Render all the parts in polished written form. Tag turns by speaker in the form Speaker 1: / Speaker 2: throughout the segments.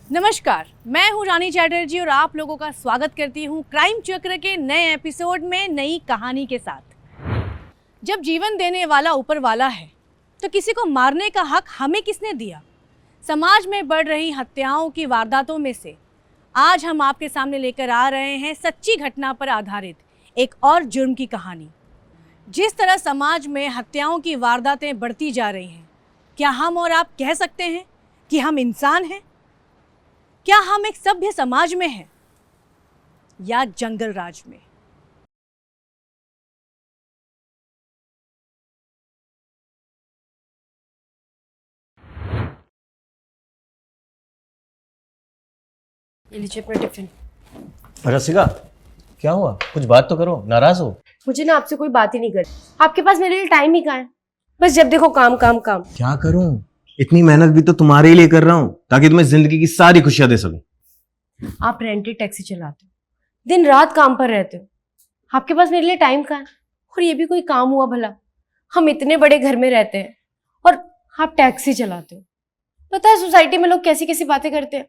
Speaker 1: नमस्कार, मैं हूं रानी चैटर्जी और आप लोगों का स्वागत करती हूं क्राइम चक्र के नए एपिसोड में नई कहानी के साथ। जब जीवन देने वाला ऊपर वाला है तो किसी को मारने का हक हमें किसने दिया? समाज में बढ़ रही हत्याओं की वारदातों में से आज हम आपके सामने लेकर आ रहे हैं सच्ची घटना पर आधारित एक और जुर्म की कहानी। जिस तरह समाज में हत्याओं की वारदातें बढ़ती जा रही हैं, क्या हम और आप कह सकते हैं कि हम इंसान हैं? क्या हम एक सभ्य समाज में हैं या जंगल राज में?
Speaker 2: ये लीजिए अपना टिफिन।
Speaker 3: रसिका, क्या हुआ? कुछ बात तो करो, नाराज हो?
Speaker 2: मुझे ना आपसे कोई बात ही नहीं करनी। आपके पास मेरे लिए टाइम ही कहाँ है? बस जब देखो काम काम काम।
Speaker 3: क्या करूं? इतनी मेहनत भी तो तुम्हारे लिए कर रहा हूं ताकि तुम्हें जिंदगी की सारी खुशियां दे सकूं।
Speaker 2: आप रेंटेड टैक्सी चलाते हो, दिन रात काम पर रहते हो, आपके पास मेरे लिए टाइम कहाँ है? और ये भी कोई काम हुआ भला? हम इतने बड़े घर में रहते हैं और आप टैक्सी चलाते हो। पता है सोसाइटी में लोग कैसी कैसी बातें करते हैं,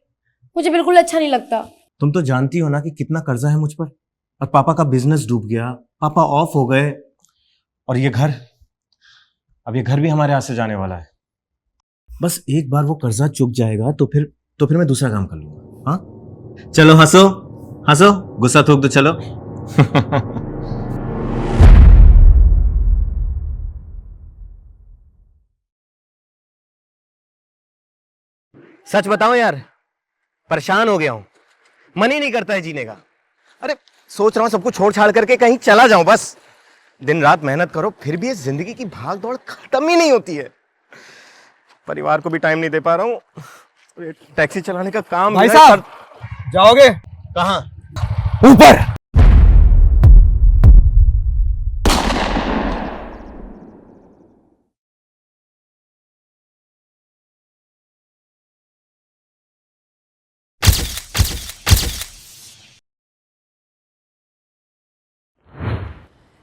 Speaker 2: मुझे बिल्कुल अच्छा नहीं लगता।
Speaker 3: तुम तो जानती हो ना कि कितना कर्जा है मुझ पर, और पापा का बिजनेस डूब गया, पापा ऑफ हो गए, और ये घर, अब ये घर भी हमारे हाथ से जाने वाला है। बस एक बार वो कर्जा चुक जाएगा तो फिर मैं दूसरा काम कर लूंगा। हाँ, चलो हंसो हंसो, गुस्सा थूक दो, चलो। सच बताओ यार, परेशान हो गया हूं, मन ही नहीं करता है जीने का। अरे सोच रहा हूं सबको छोड़ छाड़ करके कहीं चला जाऊं बस। दिन रात मेहनत करो फिर भी ये जिंदगी की भाग दौड़ खत्म ही नहीं होती है। परिवार को भी टाइम नहीं दे पा रहा हूं। टैक्सी चलाने का काम
Speaker 4: भाई साहब, जाओगे
Speaker 3: कहां?
Speaker 4: ऊपर?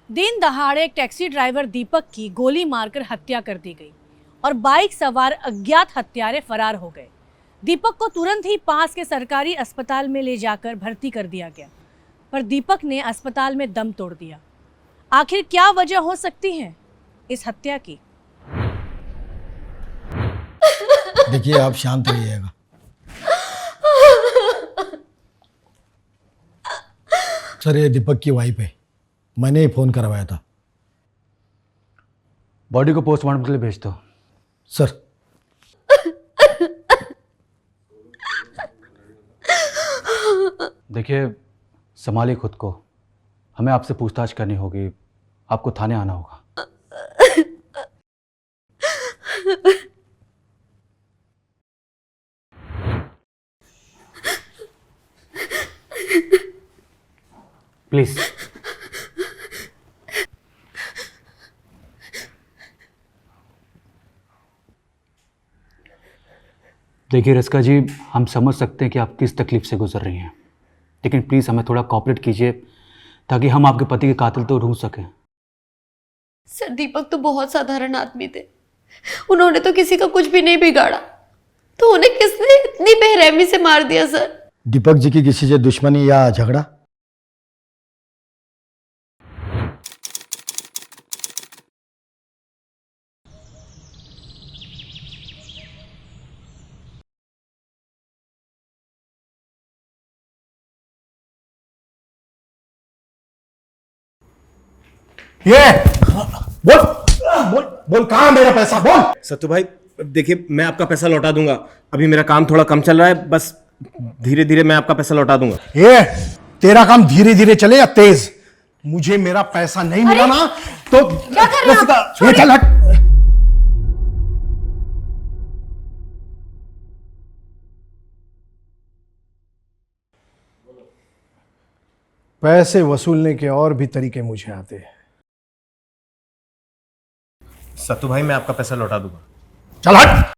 Speaker 1: दिन दहाड़े एक टैक्सी ड्राइवर दीपक की गोली मारकर हत्या कर दी गई और बाइक सवार अज्ञात हत्यारे फरार हो गए। दीपक को तुरंत ही पास के सरकारी अस्पताल में ले जाकर भर्ती कर दिया गया, पर दीपक ने अस्पताल में दम तोड़ दिया। आखिर क्या वजह हो सकती है इस हत्या की?
Speaker 4: देखिए, आप शांत रहिएगा। सर, ये दीपक की वाइफ है, मैंने ही फोन करवाया था।
Speaker 5: बॉडी को पोस्टमार्टम के लिए भेज दो।
Speaker 4: सर,
Speaker 5: देखिए, संभालिए खुद को, हमें आपसे पूछताछ करनी होगी, आपको थाने आना होगा। प्लीज। देखिए रसिका जी, हम समझ सकते हैं कि आप किस तकलीफ से गुजर रही हैं, लेकिन प्लीज़ हमें थोड़ा कोऑपरेट कीजिए ताकि हम आपके पति के कातिल तो ढूंढ सकें।
Speaker 2: सर, दीपक तो बहुत साधारण आदमी थे, उन्होंने तो किसी का कुछ भी नहीं बिगाड़ा, तो उन्हें किसने इतनी बेरहमी से मार दिया? सर,
Speaker 4: दीपक जी की किसी से दुश्मनी या झगड़ा? ये बोल बोल बोल, कहां मेरा पैसा? बोल।
Speaker 3: सत्तू भाई, देखिए मैं आपका पैसा लौटा दूंगा, अभी मेरा काम थोड़ा कम चल रहा है, बस धीरे धीरे मैं आपका पैसा लौटा दूंगा।
Speaker 4: ये तेरा काम धीरे धीरे चले या तेज? मुझे मेरा पैसा नहीं मिला ना तो
Speaker 2: क्या कर रहे हैं आप?
Speaker 4: ये चल हट। पैसे वसूलने के और भी तरीके मुझे आते हैं।
Speaker 3: सत्तू भाई, मैं आपका पैसा लौटा दूंगा।
Speaker 4: चल हट,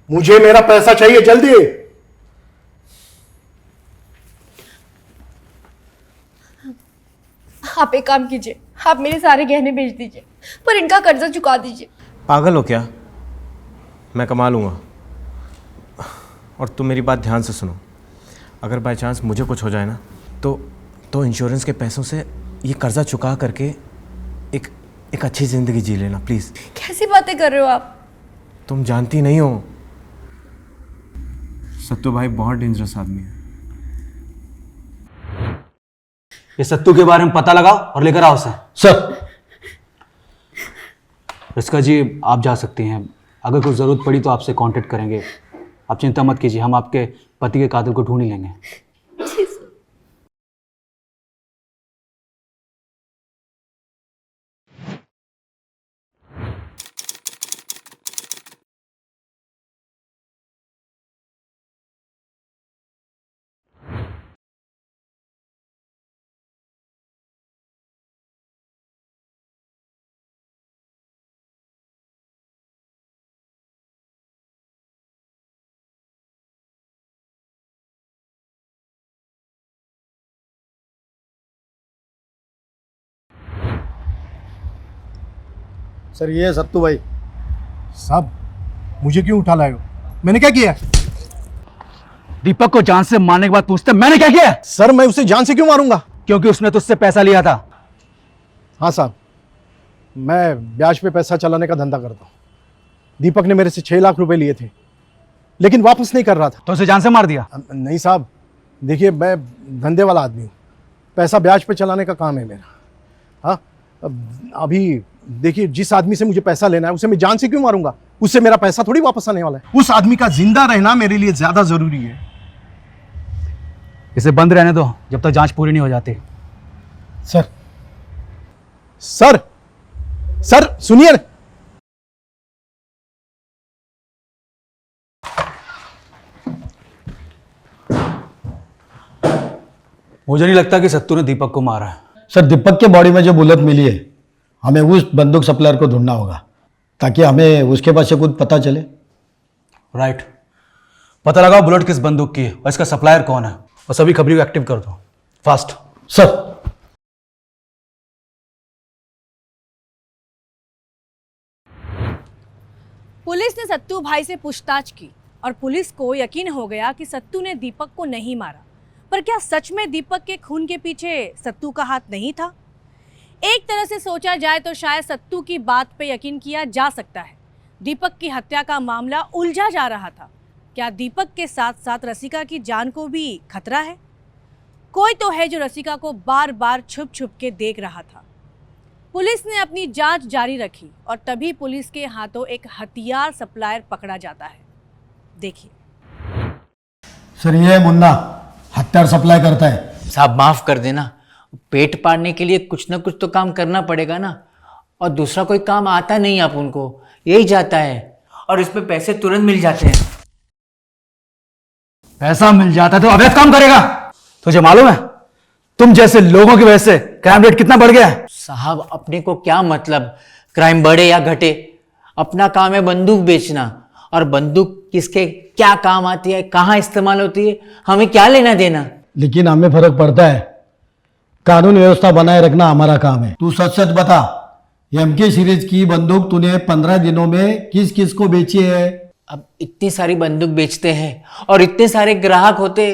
Speaker 4: मुझे मेरा पैसा चाहिए, जल्दी।
Speaker 2: आप एक काम कीजिए, आप मेरे सारे गहने बेच दीजिए, पर इनका कर्जा चुका दीजिए।
Speaker 3: पागल हो क्या? मैं कमा लूंगा। और तुम मेरी बात ध्यान से सुनो, अगर बाय चांस मुझे कुछ हो जाए ना तो इंश्योरेंस के पैसों से ये कर्जा चुका करके एक अच्छी ज़िंदगी जी लेना प्लीज़।
Speaker 2: कैसी बातें कर रहे हो आप?
Speaker 3: तुम जानती नहीं हो, सत्तू भाई बहुत डेंजरस आदमी है।
Speaker 5: ये सत्तू के बारे में पता लगाओ और लेकर आओ उसे।
Speaker 4: सर।
Speaker 5: रिस्का जी आप जा सकती हैं, अगर कुछ ज़रूरत पड़ी तो आपसे कांटेक्ट करेंगे। आप चिंता मत कीजिए, हम आपके पति के कातिल को ढूंढ ही लेंगे।
Speaker 4: सर ये है सत्तू भाई। साहब मुझे क्यों उठा लाए हो? मैंने क्या किया?
Speaker 5: दीपक को जान से मारने के बाद पूछते मैंने क्या किया?
Speaker 4: सर मैं उसे जान से क्यों मारूंगा?
Speaker 5: क्योंकि उसने तुझसे पैसा लिया था।
Speaker 4: हाँ साहब, मैं ब्याज पे पैसा चलाने का धंधा करता हूँ। दीपक ने मेरे से 6 लाख रुपए लिए थे, लेकिन वापस नहीं कर रहा था।
Speaker 5: तो उसे जान से मार दिया?
Speaker 4: नहीं साहब, देखिए मैं धंधे वाला आदमी हूँ, पैसा ब्याज पे चलाने का काम है मेरा। हाँ, अभी देखिए जिस आदमी से मुझे पैसा लेना है उसे मैं जान से क्यों मारूंगा? उससे मेरा पैसा थोड़ी वापस आने वाला है। उस आदमी का जिंदा रहना मेरे लिए ज्यादा जरूरी है।
Speaker 5: इसे बंद रहने दो जब तक जांच पूरी नहीं हो जाती।
Speaker 4: सर सर सर सुनिए ना।
Speaker 5: मुझे नहीं लगता कि सत्तू ने दीपक को मारा है।
Speaker 6: सर दीपक के बॉडी में जो बुलेट मिली है, हमें उस बंदूक सप्लायर को ढूंढना होगा ताकि हमें उसके पास से कुछ पता चले।
Speaker 5: राइट, पता लगाओ बुलेट किस बंदूक की है और इसका सप्लायर कौन है, और सभी खबरी को एक्टिव कर दो फास्ट।
Speaker 6: सर।
Speaker 1: पुलिस ने सत्तू भाई से पूछताछ की और पुलिस को यकीन हो गया कि सत्तू ने दीपक को नहीं मारा। पर क्या सच में दीपक के खून के पीछे सत्तू का हाथ नहीं था? एक तरह से सोचा जाए तो शायद सत्तू की बात पे यकीन किया जा सकता है। दीपक की हत्या का मामला उलझा जा रहा था। क्या दीपक के साथ साथ रसिका की जान को भी खतरा है? कोई तो है जो रसिका को बार बार छुप छुप के देख रहा था। पुलिस ने अपनी जांच जारी रखी और तभी पुलिस के हाथों एक हथियार सप्लायर पकड़ा जाता है। देखिए।
Speaker 6: सर ये मुन्ना हथियार सप्लाई करता है।
Speaker 7: साहब माफ कर देना, पेट पालने के लिए कुछ ना कुछ तो काम करना पड़ेगा ना, और दूसरा कोई काम आता नहीं आप उनको, यही जाता है और इस पे पैसे तुरंत मिल जाते हैं।
Speaker 5: पैसा मिल जाता तो अवैध काम करेगा? तुझे मालूम है तुम जैसे लोगों की वजह से क्राइम रेट कितना बढ़ गया है?
Speaker 7: साहब अपने को क्या मतलब क्राइम बढ़े या घटे, अपना काम है बंदूक बेचना, और बंदूक किसके क्या काम आती है, कहाँ इस्तेमाल होती है, हमें क्या लेना देना।
Speaker 6: लेकिन हमें फर्क पड़ता है, कानून व्यवस्था बनाए रखना हमारा काम है। तू सच सच बता, एमके सीरीज की बंदूक तूने 15 दिनों में किस किस को बेची है?
Speaker 7: अब इतनी सारी बंदूक बेचते हैं और इतने सारे ग्राहक होते,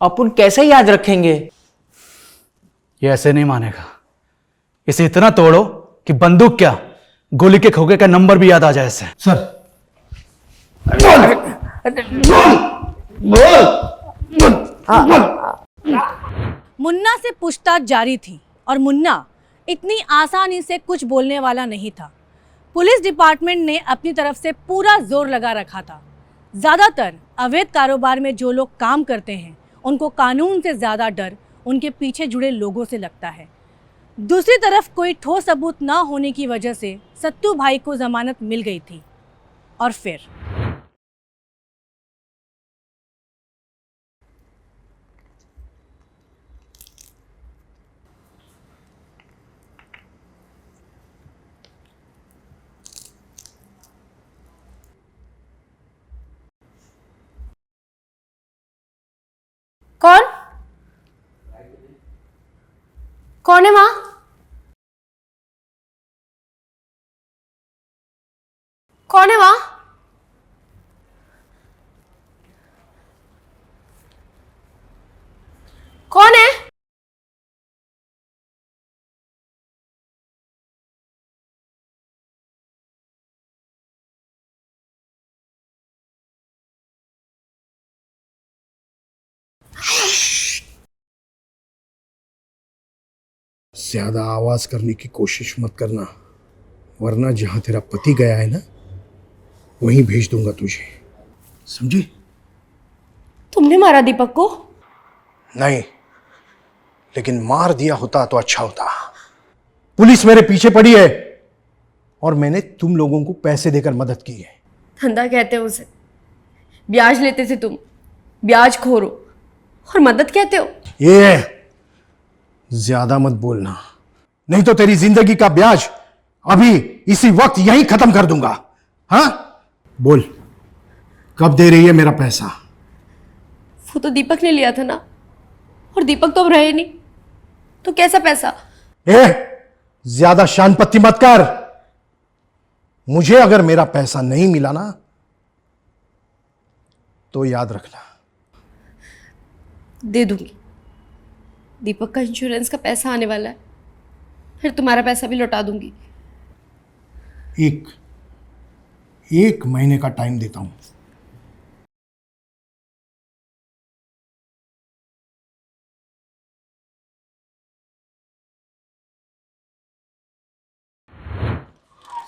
Speaker 7: अपन कैसे याद रखेंगे?
Speaker 5: ये ऐसे नहीं मानेगा। इसे इतना तोड़ो कि बंदूक क्या गोली के खोखे का नंबर भी याद आ जाए इसे।
Speaker 6: सर
Speaker 1: मुन्ना से पूछताछ जारी थी और मुन्ना इतनी आसानी से कुछ बोलने वाला नहीं था। पुलिस डिपार्टमेंट ने अपनी तरफ से पूरा जोर लगा रखा था। ज़्यादातर अवैध कारोबार में जो लोग काम करते हैं उनको कानून से ज़्यादा डर उनके पीछे जुड़े लोगों से लगता है। दूसरी तरफ कोई ठोस सबूत ना होने की वजह से सत्तू भाई को जमानत मिल गई थी। और फिर
Speaker 2: कौन कौन है माँ? कौन है माँ?
Speaker 4: ज्यादा आवाज करने की कोशिश मत करना, वरना जहां तेरा पति गया है ना, वहीं भेज दूंगा तुझे, समझी?
Speaker 2: तुमने मारा दीपक को?
Speaker 4: नहीं, लेकिन मार दिया होता तो अच्छा होता। पुलिस मेरे पीछे पड़ी है और मैंने तुम लोगों को पैसे देकर मदद की है।
Speaker 2: धंधा कहते हो उसे, ब्याज लेते थे तुम, ब्याज खोरो, और मदद कहते हो?
Speaker 4: ये ज्यादा मत बोलना, नहीं तो तेरी जिंदगी का ब्याज अभी इसी वक्त यहीं खत्म कर दूंगा। हाँ, बोल, कब दे रही है मेरा पैसा?
Speaker 2: वो तो दीपक ने लिया था ना, और दीपक तो अब रहे नहीं, तो कैसा पैसा?
Speaker 4: ज्यादा शान पत्ती मत कर। मुझे अगर मेरा पैसा नहीं मिला ना, तो याद रखना।
Speaker 2: दे दूंगी, दीपक का इंश्योरेंस का पैसा आने वाला है, फिर तुम्हारा पैसा भी लौटा दूंगी।
Speaker 4: एक महीने का टाइम देता हूं।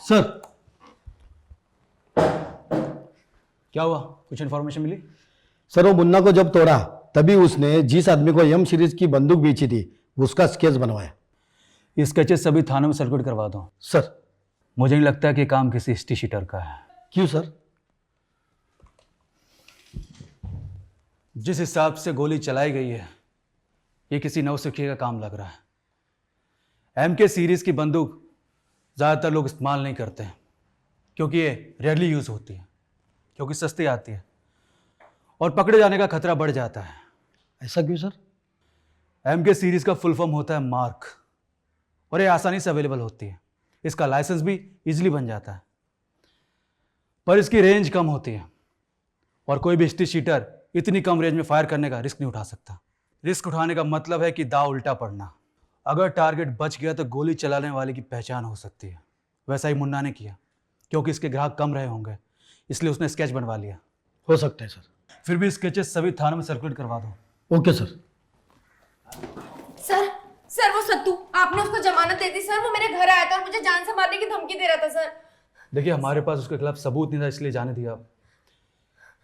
Speaker 5: सर, क्या हुआ? कुछ इन्फॉर्मेशन मिली?
Speaker 6: सर वो मुन्ना को जब तोड़ा तभी उसने जिस आदमी को एम सीरीज की बंदूक बेची थी उसका स्केच बनवाया।
Speaker 5: ये स्केचेस सभी थानों में सर्कुलेट करवा दो।
Speaker 6: सर।
Speaker 5: मुझे नहीं लगता कि काम किसी हिस्ट्री शीटर का है।
Speaker 6: क्यों सर?
Speaker 5: जिस हिसाब से गोली चलाई गई है, ये किसी नवसिखिए का काम लग रहा है। एम के सीरीज की बंदूक ज़्यादातर लोग इस्तेमाल नहीं करते हैं क्योंकि ये रेयरली यूज़ होती है, क्योंकि सस्ती आती है और पकड़े जाने का खतरा बढ़ जाता है।
Speaker 6: ऐसा क्यों सर?
Speaker 5: एम के सीरीज का फुल फॉर्म होता है मार्क, और ये आसानी से अवेलेबल होती है। इसका लाइसेंस भी इजीली बन जाता है, पर इसकी रेंज कम होती है और कोई भी हिस्ट्री शीटर इतनी कम रेंज में फायर करने का रिस्क नहीं उठा सकता। रिस्क उठाने का मतलब है कि दाव उल्टा पड़ना। अगर टारगेट बच गया तो गोली चलाने वाले की पहचान हो सकती है। वैसा ही मुन्ना ने किया, क्योंकि इसके ग्राहक कम रहे होंगे इसलिए उसने स्केच बनवा लिया।
Speaker 6: हो सकता है सर।
Speaker 5: फिर भी स्केचेस सभी थानों में सर्कुलेट करवा दो।
Speaker 6: Okay sir.
Speaker 2: सर, सर वो सत्तू, आपने उसको जमानत दे दी सर। वो मेरे घर आया था और मुझे जान से मारने की धमकी दे रहा था सर।
Speaker 5: देखिए, हमारे पास उसके खिलाफ सबूत नहीं था इसलिए जाने दिया।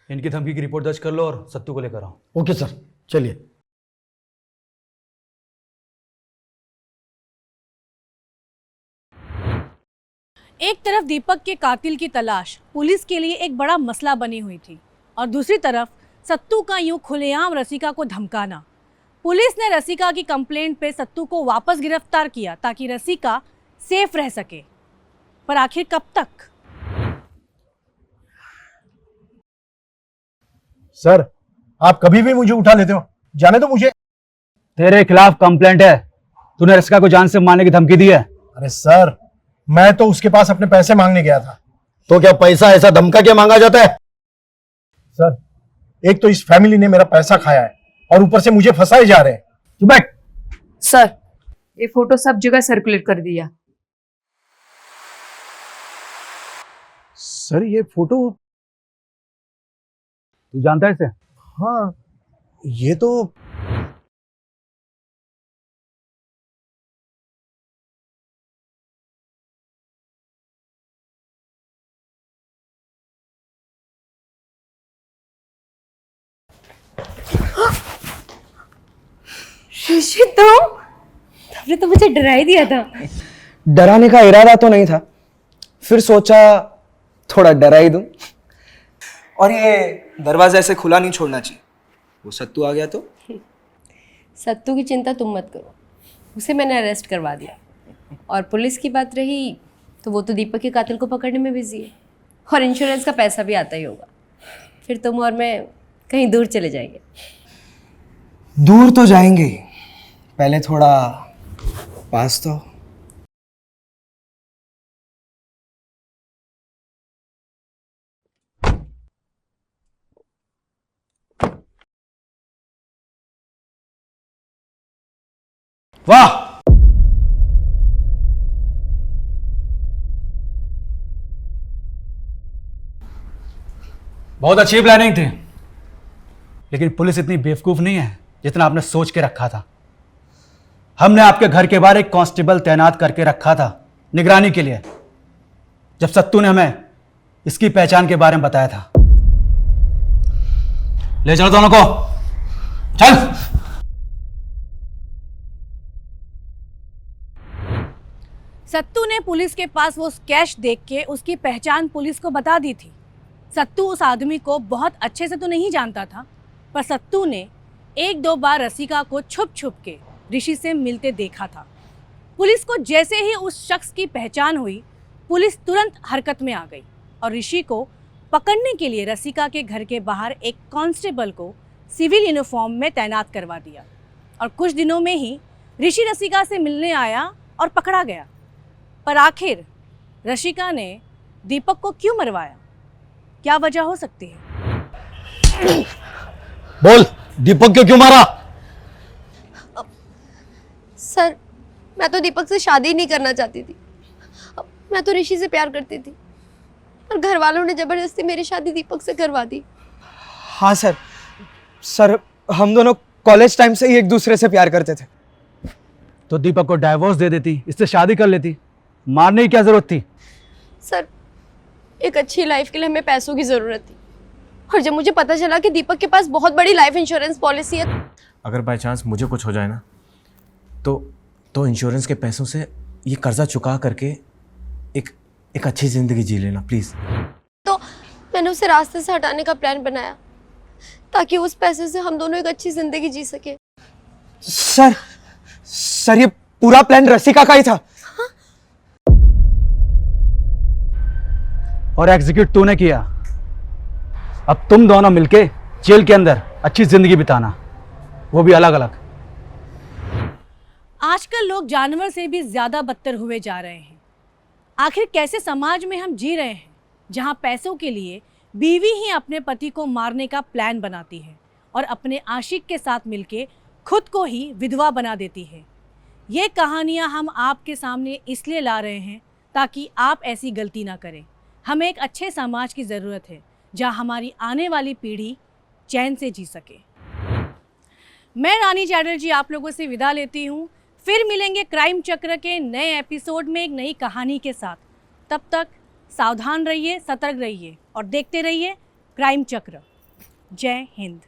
Speaker 5: इनकी धमकी की रिपोर्ट दर्ज कर लो और सत्तू को लेकर आओ।
Speaker 6: ओके सर, चलिए।
Speaker 1: एक तरफ दीपक के कातिल की तलाश पुलिस के लिए एक बड़ा मसला बनी हुई थी और दूसरी तरफ सत्तू का यूं खुलेआम रसिका को धमकाना। पुलिस ने रसिका की कंप्लेंट पे सत्तू को वापस गिरफ्तार किया ताकि रसिका सेफ रह सके, पर आखिर कब तक?
Speaker 4: सर, आप कभी भी मुझे उठा लेते हो, जाने दो मुझे।
Speaker 5: तेरे खिलाफ कंप्लेंट है, तूने रसिका को जान से मारने की धमकी दी है।
Speaker 4: अरे सर, मैं तो उसके पास अपने पैसे मांगने गया था।
Speaker 6: तो क्या पैसा ऐसा धमका के मांगा जाता है?
Speaker 4: सर, एक तो इस फैमिली ने मेरा पैसा खाया है और ऊपर से मुझे फंसाए जा रहे हैं।
Speaker 5: तू बैठ।
Speaker 8: सर, ये फोटो सब जगह सर्कुलेट कर दिया।
Speaker 4: सर, ये फोटो?
Speaker 5: तू जानता है इसे?
Speaker 4: हाँ, ये तो
Speaker 2: ऋषि, तुमने तो मुझे डरा ही दिया था।
Speaker 9: डराने का इरादा तो नहीं था, फिर सोचा थोड़ा डरा ही दूं। और ये दरवाजा ऐसे खुला नहीं छोड़ना चाहिए, वो सत्तू आ गया तो।
Speaker 2: सत्तू की चिंता तुम मत करो, उसे मैंने अरेस्ट करवा दिया। और पुलिस की बात रही तो वो तो दीपक के कातिल को पकड़ने में बिजी है, और इंश्योरेंस का पैसा भी आता ही होगा। फिर तुम और मैं कहीं दूर चले जाएंगे।
Speaker 9: दूर तो जाएंगे ही, पहले थोड़ा पास तो।
Speaker 5: वाह, बहुत अच्छी प्लानिंग थी, लेकिन पुलिस इतनी बेवकूफ नहीं है जितना आपने सोच के रखा था। हमने आपके घर के बाहर एक कांस्टेबल तैनात करके रखा था निगरानी के लिए, जब सत्तू ने हमें इसकी पहचान के बारे में बताया था। ले चलो दोनों को, चल।
Speaker 1: सत्तू ने पुलिस के पास वो कैश देख के उसकी पहचान पुलिस को बता दी थी। सत्तू उस आदमी को बहुत अच्छे से तो नहीं जानता था, पर सत्तू ने एक दो बार रसिका को छुप छुप के ऋषि से मिलते देखा था। पुलिस को जैसे ही उस शख्स की पहचान हुई, पुलिस तुरंत हरकत में आ गई और ऋषि को पकड़ने के लिए रसिका के घर के बाहर एक कांस्टेबल को सिविल यूनिफॉर्म में तैनात करवा दिया। और कुछ दिनों में ही ऋषि रसिका से मिलने आया और पकड़ा गया। पर आखिर रसिका ने दीपक को क्यों मरवाया? क्या वजह हो सकती है?
Speaker 6: बोल, दीपक को क्यों मारा?
Speaker 2: सर, मैं तो दीपक से शादी नहीं करना चाहती थी। मैं तो ऋषि से प्यार करती थी और घर वालों ने जबरदस्ती मेरी शादी दीपक से करवा दी।
Speaker 9: हाँ सर, हम दोनों कॉलेज टाइम से ही एक दूसरे से प्यार करते थे।
Speaker 5: तो दीपक को डाइवोर्स दे देती, इससे शादी कर लेती, मारने की क्या जरूरत थी?
Speaker 2: सर, एक अच्छी लाइफ के लिए हमें पैसों की ज़रूरत थी और जब मुझे पता चला कि दीपक के पास बहुत बड़ी लाइफ इंश्योरेंस पॉलिसी है।
Speaker 3: अगर बाय चांस मुझे कुछ हो जाए ना, तो इंश्योरेंस के पैसों से ये कर्जा चुका करके एक अच्छी जिंदगी जी लेना प्लीज।
Speaker 2: तो मैंने उसे रास्ते से हटाने का प्लान बनाया ताकि उस पैसे से हम दोनों एक अच्छी जिंदगी जी सके।
Speaker 9: सर, ये पूरा प्लान रसिका का ही था।
Speaker 5: और एग्जीक्यूट तूने किया। अब तुम दोनों मिलके जेल के अंदर अच्छी जिंदगी बिताना, वो भी अलग अलग।
Speaker 1: आजकल लोग जानवर से भी ज्यादा बदतर हुए जा रहे हैं। आखिर कैसे समाज में हम जी रहे हैं जहां पैसों के लिए बीवी ही अपने पति को मारने का प्लान बनाती है और अपने आशिक के साथ मिलके खुद को ही विधवा बना देती है। ये कहानियां हम आपके सामने इसलिए ला रहे हैं ताकि आप ऐसी गलती ना करें। हमें एक अच्छे समाज की ज़रूरत है जहां हमारी आने वाली पीढ़ी चैन से जी सके। मैं रानी चैटर्जी आप लोगों से विदा लेती हूँ। फिर मिलेंगे क्राइम चक्र के नए एपिसोड में एक नई कहानी के साथ। तब तक सावधान रहिए, सतर्क रहिए और देखते रहिए क्राइम चक्र। जय हिंद।